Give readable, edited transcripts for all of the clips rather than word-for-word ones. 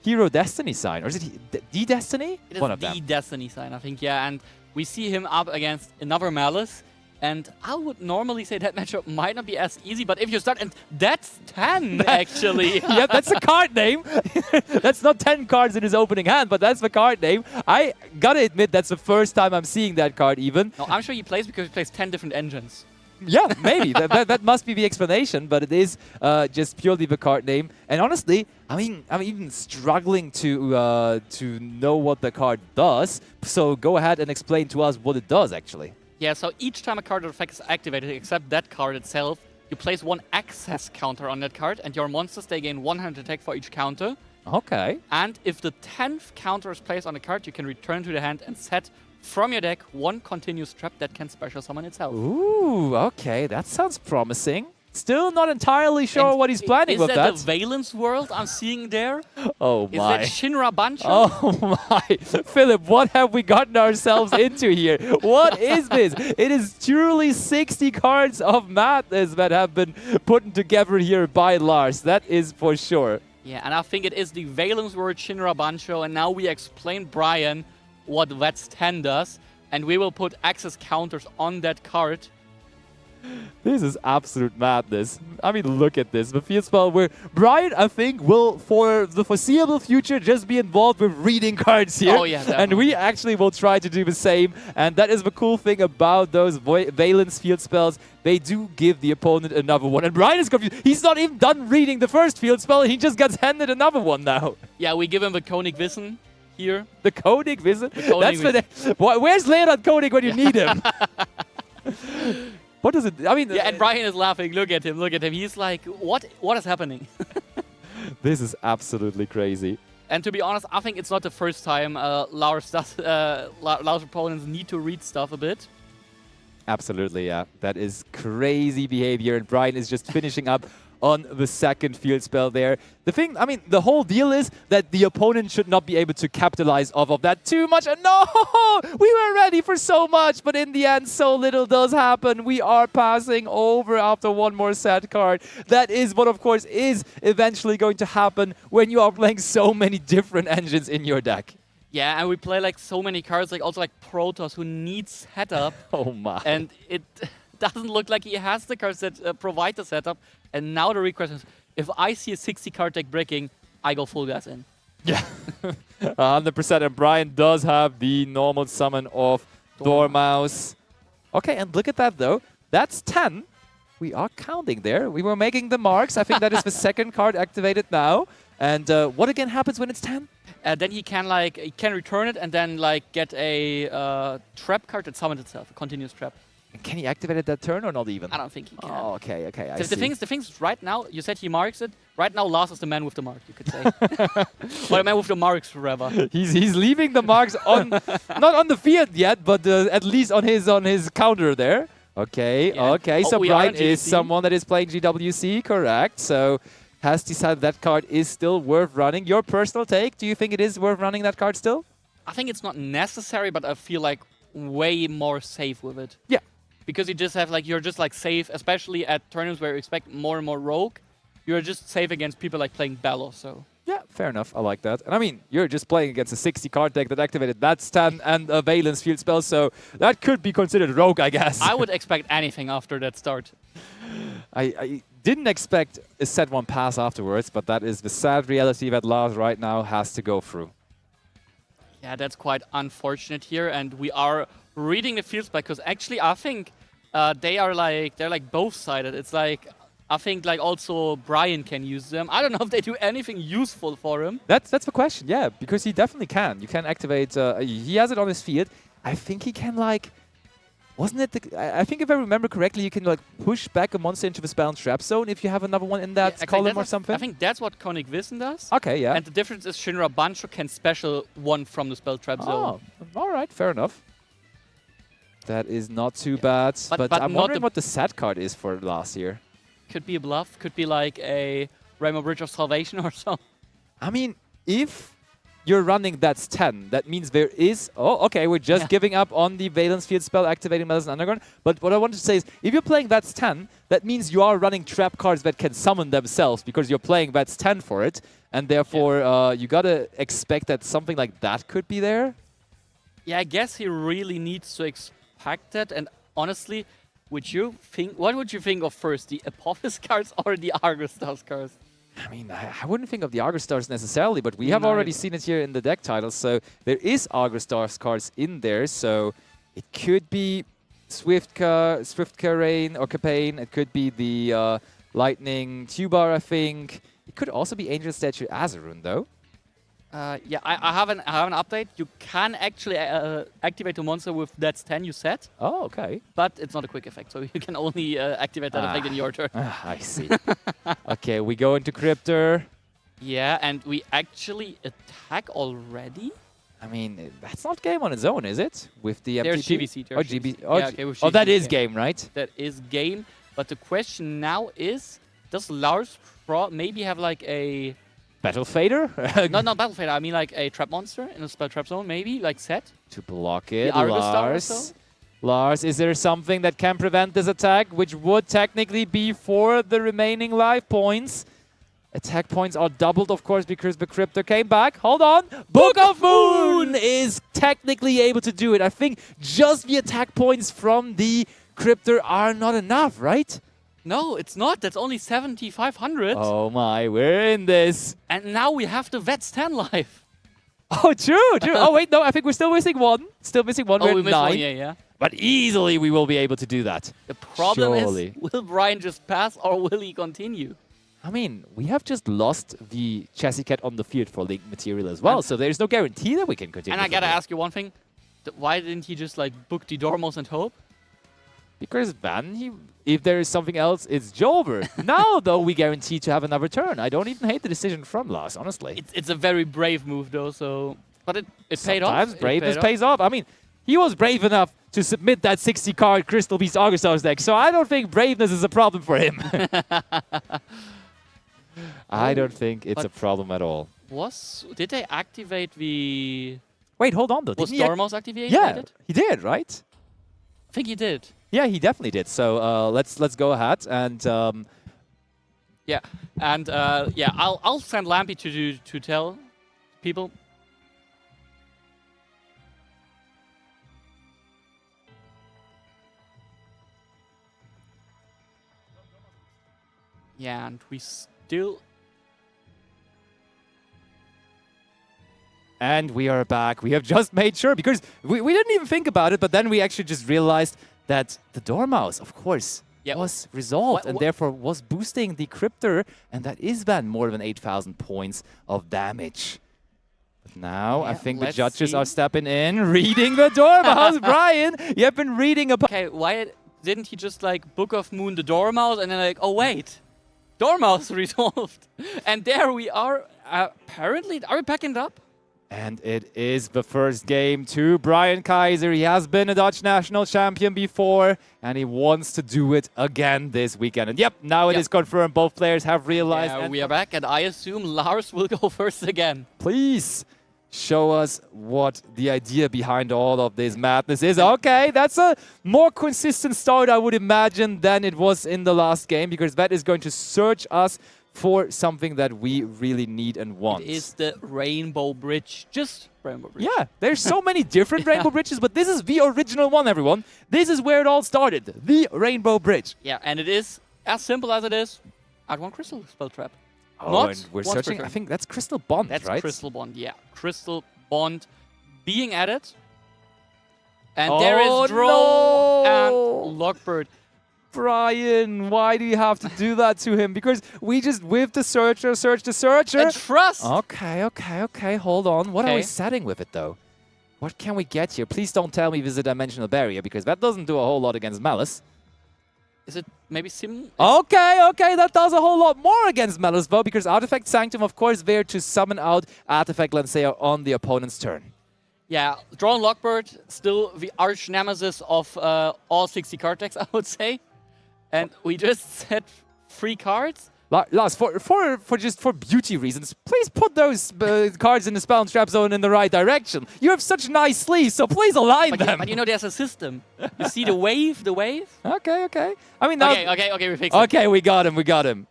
Hero Destiny sign, or is it the Destiny? It is One of the them. Destiny sign, I think, yeah. And we see him up against another Maliss. And I would normally say that matchup might not be as easy, but if you start, and that's 10, actually. Yeah, that's a card name. That's not 10 cards in his opening hand, but that's the card name. I gotta admit, that's the first time I'm seeing that card even. No, I'm sure he plays because he plays 10 different engines. Yeah, maybe. that must be the explanation, but it is just purely the card name. And honestly, I mean, I'm even struggling to know what the card does. So go ahead and explain to us what it does, actually. Yeah, so each time a card effect is activated, except that card itself, you place one access counter on that card, and your monsters, they gain 100 attack for each counter. Okay. And if the 10th counter is placed on a card, you can return to the hand and set from your deck one continuous trap that can special summon itself. Ooh, okay, that sounds promising. Still not entirely sure what he's planning with that. Is that the Valence world I'm seeing there? Oh my. Is that Shinra Bancho? Oh my. Philip, what have we gotten ourselves into here? What is this? It is truly 60 cards of madness that have been put together here by Lars. That is for sure. Yeah, and I think it is the Valence world Shinra Bancho, and now we explain Brian what That's 10 does, and we will put access counters on that card. This is absolute madness. I mean, look at this. The field spell where Brian, I think, will, for the foreseeable future, just be involved with reading cards here. Oh, yeah, definitely. And we actually will try to do the same. And that is the cool thing about those Valence field spells. They do give the opponent another one. And Brian is confused. He's not even done reading the first field spell, and he just gets handed another one now. Yeah, we give him the Koenig Wissen here. The Koenig Wissen? Koenig Wissen. Where's Leonard Koenig when you need him? What does it... I mean... Yeah, and Brian is laughing. Look at him, look at him. He's like, what is happening? This is absolutely crazy. And to be honest, I think it's not the first time Lars opponents need to read stuff a bit. Absolutely, yeah. That is crazy behavior, and Brian is just finishing up on the second field spell there. The thing, I mean, the whole deal is that the opponent should not be able to capitalize off of that too much. And no, we were ready for so much, but in the end, so little does happen. We are passing over after one more set card. That is what, of course, is eventually going to happen when you are playing so many different engines in your deck. Yeah, and we play like so many cards, like also like Protoss, who needs setup. Oh my. And it doesn't look like he has the cards that provide the setup. And now the request is, if I see a 60 card deck breaking, I go full gas in. Yeah, 100%. And Brian does have the normal summon of Dormouse. Okay, and look at that though. That's 10. We are counting there. We were making the marks. I think that is the second card activated now. And what again happens when it's 10? Then he can return it and then like get a trap card that summons itself, a continuous trap. Can he activate it that turn or not even? I don't think he can. Oh, okay, okay. The thing is, right now, you said he marks it. Right now, Lars is the man with the mark, you could say. Or the man with the marks forever. He's leaving the marks on, not on the field yet, but at least on his counter there. Okay, yeah. Okay. So Brian is someone that is playing GWC, correct? So has decided that card is still worth running. Your personal take? Do you think it is worth running that card still? I think it's not necessary, but I feel like way more safe with it. Yeah. Because you just have you're just safe, especially at tournaments where you expect more and more rogue. You're just safe against people like playing Bello, so. Yeah, fair enough. I like that. And I mean, you're just playing against a 60 card deck that activated that stand and a Valence field spell, so that could be considered rogue, I guess. I would expect anything after that start. I didn't expect a set one pass afterwards, but that is the sad reality that Lars right now has to go through. Yeah, that's quite unfortunate here, and we are reading the fields because actually I think they're both-sided. It's like I think also Brian can use them. I don't know if they do anything useful for him. That's the question, yeah, because he definitely can. You can activate. He has it on his field. I think he can wasn't it? I think if I remember correctly, you can push back a monster into the spell and trap zone if you have another one in that column or something. I think that's what Koenig Wissen does. Okay, yeah. And the difference is Shinra Bancho can special one from the spell trap zone. Oh, all right, fair enough. That is not too bad, but I'm wondering what the sad card is for last year. Could be a bluff, could be like a Rainbow Bridge of Salvation or so. I mean, if you're running that's 10. That means there is... Oh, okay, we're just giving up on the Valence Field spell, activating Maliss and Underground. But what I wanted to say is, if you're playing that's 10, that means you are running trap cards that can summon themselves because you're playing that's 10 for it. And therefore, you gotta expect that something like that could be there. Yeah, I guess he really needs to expect that. And honestly, what would you think of first, the Apophis cards or the Argostars cards? I mean, I wouldn't think of the Argostars necessarily, but we have already seen it here in the deck titles. So there is Argostars cards in there. So it could be Swift Rain or Capane. It could be the Lightning Tubar, I think. It could also be Angel Statue Azarun, though. Yeah, I have an update. You can actually activate the monster with that's 10 you set. Oh, okay. But it's not a quick effect, so you can only activate that effect in your turn. I see. Okay, we go into Cryptor. Yeah, and we actually attack already. I mean, that's not game on its own, is it? With the There's MTT? GBC. Oh, GB. Yeah, okay, with Oh, that GBC, is game, right? That is game. But the question now is, does Lars maybe have like a... Battle Fader? No, not Battle Fader. I mean like a trap monster in a spell trap zone, maybe, like set. To block it, The Argostar Lars. or so? Lars, is there something that can prevent this attack, which would technically be for the remaining life points? Attack points are doubled, of course, because the Cryptor came back. Hold on. Book of Moon is technically able to do it. I think just the attack points from the Cryptor are not enough, right? No, it's not. That's only 7,500. Oh my, we're in this. And now we have the Vets 10 life. Oh, true. Oh, wait, no, I think we're still missing one. Still missing one. Oh, we're we at missed 9. one, yeah. But easily we will be able to do that. The problem Surely. is, will Brian just pass or will he continue? I mean, we have just lost the Chassis Cat on the field for Link material as well, so there's no guarantee that we can continue. And I gotta ask you one thing. Why didn't he just like book the Dormos and hope? Because then, if there is something else, it's Jover. Now, though, we guarantee to have another turn. I don't even hate the decision from Lars, honestly. It's a very brave move, though, so... But it paid off. Sometimes braveness pays off. I mean, he was brave enough to submit that 60-card Crystal Beast Argostars deck, so I don't think braveness is a problem for him. I don't think it's a problem at all. Did they activate the... Wait, hold on, though. Was Dormos activated? Yeah, he did, right? I think he did. Yeah, he definitely did. So let's go ahead and yeah, and yeah, I'll send Lampy to tell people. Yeah, and we still. And we are back. We have just made sure, because we didn't even think about it, but then we actually just realized that the Dormouse, of course, was resolved and therefore was boosting the Cryptor, and that is then more than 8,000 points of damage. But now I think the judges are stepping in, reading the Dormouse. Brian, you have been reading about... Okay, why didn't he just like Book of Moon the Dormouse and then like, oh wait, Dormouse resolved. And there we are, apparently. Are we packing it up? And it is the first game to Brian Kaiser. He has been a Dutch national champion before, and he wants to do it again this weekend. And yep, now it is confirmed. Both players have realized. Yeah, we are back, and I assume Lars will go first again. Please show us what the idea behind all of this madness is. Okay, that's a more consistent start, I would imagine, than it was in the last game, because that is going to search us for something that we really need and want. It is the Rainbow Bridge. Just Rainbow Bridge. Yeah, there's so many different Rainbow Bridges, but this is the original one, everyone. This is where it all started, the Rainbow Bridge. Yeah, and it is as simple as it is. Add one Crystal Spell Trap. Oh, and we're searching, I think that's Crystal Bond, that's right? That's Crystal Bond, yeah. Crystal Bond being added. And there is Drone and Lockbird. Brian, why do you have to do that to him? Because we just with the searcher, search the searcher. And trust! Okay, hold on. What are we setting with it, though? What can we get here? Please don't tell me visit Dimensional Barrier, because that doesn't do a whole lot against Maliss. Is it maybe Sim? Okay, that does a whole lot more against Maliss, though, because Artifact Sanctum, of course, there to summon out Artifact Lancear on the opponent's turn. Yeah, Drawn Lockbird, still the arch nemesis of all 60 card decks, I would say. And we just set 3 cards, Lars, for beauty reasons, please put those cards in the spell and trap zone in the right direction. You have such nice sleeves, so please align them. But you know, there's a system. You see the wave, Okay, okay. I mean, now, Okay, we fixed it. okay, we got him.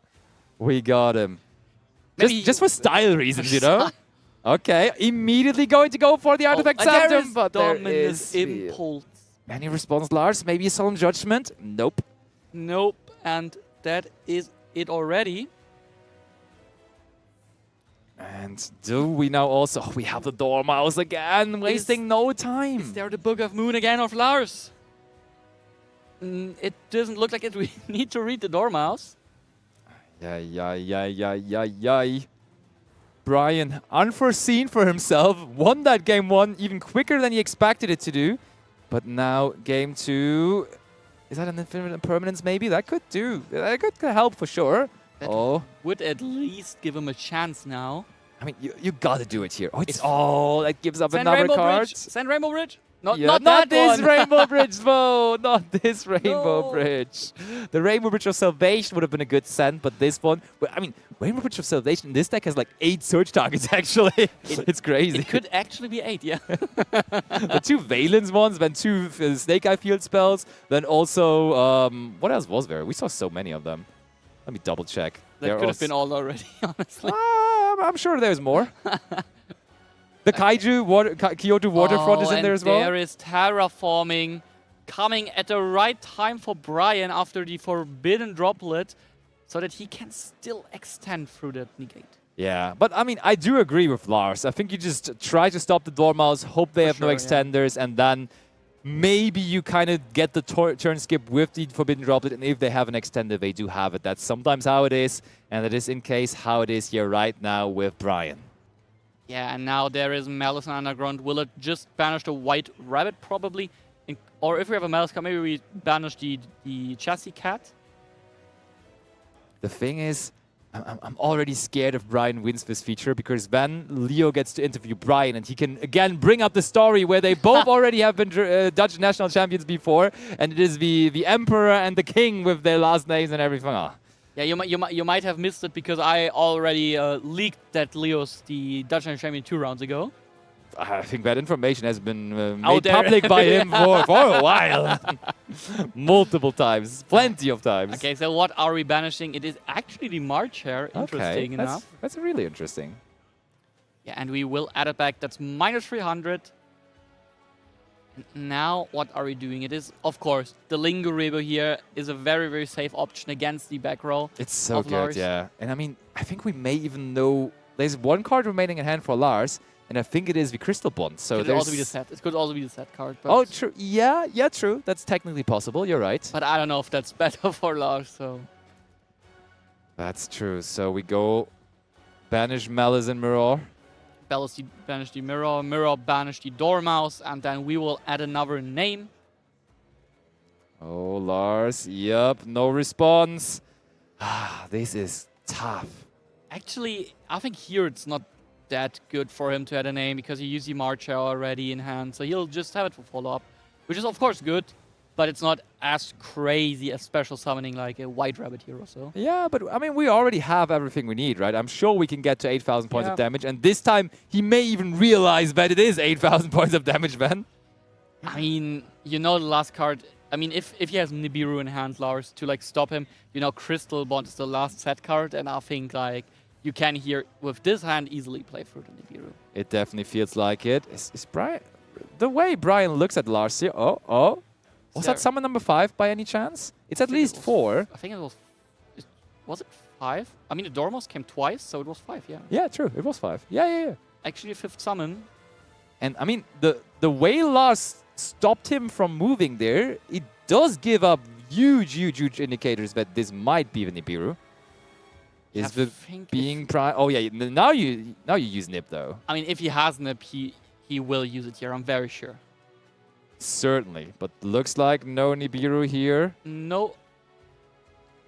Just for style reasons, you know. Okay, immediately going to go for the artifact septum, but there is impulse. Any response, Lars? Maybe a solemn judgment? Nope. Nope, and that is it already. And do we now also... Oh, we have the Dormouse again, wasting no time. Is there the Book of Moon again of Lars? It doesn't look like it. We need to read the Dormouse. Yeah. Brian, unforeseen for himself, won that game 1 even quicker than he expected it to do. But now game 2... Is that an infinite impermanence maybe? That could help for sure. That would at least give him a chance now. I mean, you gotta do it here. That gives up another Rainbow card. Bridge. Send Rainbow Bridge. Not this one. Rainbow Bridge, though. Not this Rainbow Bridge. The Rainbow Bridge of Salvation would have been a good send, but this one... I mean, Rainbow Bridge of Salvation in this deck has like 8 search targets, actually. It's crazy. It could actually be 8, yeah. The 2 Valence ones, then 2 Snake Eye Field spells, then also... what else was there? We saw so many of them. Let me double check. That could have been all already, honestly. I'm sure there's more. The Kaiju Kyoto Waterfront is in there as well. There is terraforming coming at the right time for Brian after the Forbidden Droplet, so that he can still extend through that negate. Yeah, but I mean, I do agree with Lars. I think you just try to stop the Dormouse, hope they have no extenders, and then maybe you kind of get the turn skip with the Forbidden Droplet, and if they have an extender, they do have it. That's sometimes how it is, and it is in case how it is here right now with Brian. Yeah, and now there is Maliss and Underground. Will it just banish the White Rabbit, probably? Or if we have a Maliss card, maybe we banish the Chassis Cat? The thing is, I'm already scared if Brian wins this feature, because then Leo gets to interview Brian, and he can again bring up the story where they both already have been Dutch national champions before, and it is the Emperor and the King with their last names and everything. Oh. Yeah, you might have missed it because I already leaked that Leo's the Dutch national champion 2 rounds ago. I think that information has been made public by him for a while. Multiple times. Plenty of times. Okay, so what are we banishing? It is actually the March Hare, interesting enough. That's really interesting. Yeah, and we will add it back. That's minus 300. And now, what are we doing? It is, of course, the Lingurebo here is a very, very safe option against the back row. It's so good, yeah. And I mean, I think we may even know there's 1 card remaining in hand for Lars, and I think it is the Crystal Bond. So it could also be the set. It could also be the set card. But oh, true. Yeah, true. That's technically possible. You're right. But I don't know if that's better for Lars, so... That's true. So we go banish Maliss and Mirror. Banish the Mirror, Mirror banish the Dormouse, and then we will add another name. Oh, Lars. Yep, no response. This is tough. Actually, I think here it's not that good for him to add a name because he used the Marcher already in hand, so he'll just have it for follow-up, which is of course good, but it's not as crazy as special summoning like a White Rabbit here or so. Yeah, but I mean, we already have everything we need, right? I'm sure we can get to 8,000 points of damage, and this time he may even realize that it is 8,000 points of damage, then. I mean, you know the last card, I mean, if he has Nibiru in hand, Lars, to like stop him, you know Crystal Bond is the last set card, and I think like you can here, with this hand, easily play through the Nibiru. It definitely feels like it. Is Brian... The way Brian looks at Lars here... Oh. Was that summon number 5 by any chance? It's at least 4. I think it was... Was it 5? I mean, the Dormouse came twice, so it was 5, yeah. Yeah, true. It was 5. Yeah. Actually, a 5th summon. And, I mean, the way Lars stopped him from moving there, it does give up huge indicators that this might be the Nibiru. Is the being prime? Oh yeah, now you use Nip though. I mean, if he has Nip, he will use it here. I'm very sure. Certainly, but looks like no Nibiru here. No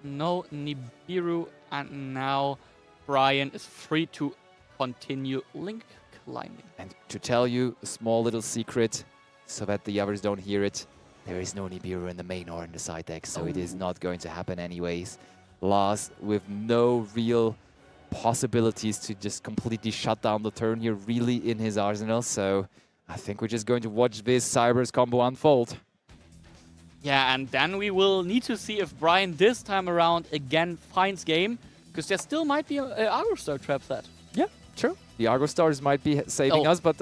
Nibiru, and now Brian is free to continue link climbing. And to tell you a small little secret, so that the others don't hear it, there is no Nibiru in the main or in the side deck, so it is not going to happen anyways. Lars with no real possibilities to just completely shut down the turn here, really in his arsenal. So I think we're just going to watch this Cybers combo unfold. Yeah, and then we will need to see if Brian this time around again finds game, because there still might be an Argostar trap set. Yeah, true. The Argostars might be saving us, but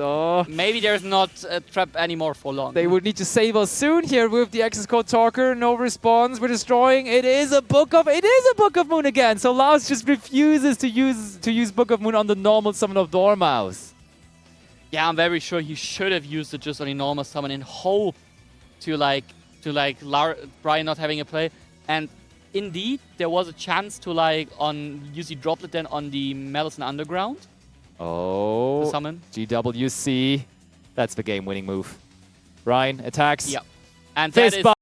maybe there's not a trap anymore for long. they would need to save us soon here with the access code talker. No response. We're destroying. It is a Book of Moon again. So Lars just refuses to use Book of Moon on the normal summon of Dormouse. Yeah, I'm very sure he should have used it just on a normal summon in hope to Brian not having a play. And indeed, there was a chance to use the droplet then on the Maliss and Underground. Oh, The summon. GWC. That's the game-winning move. Ryan attacks. Yeah. And Fist that is bump.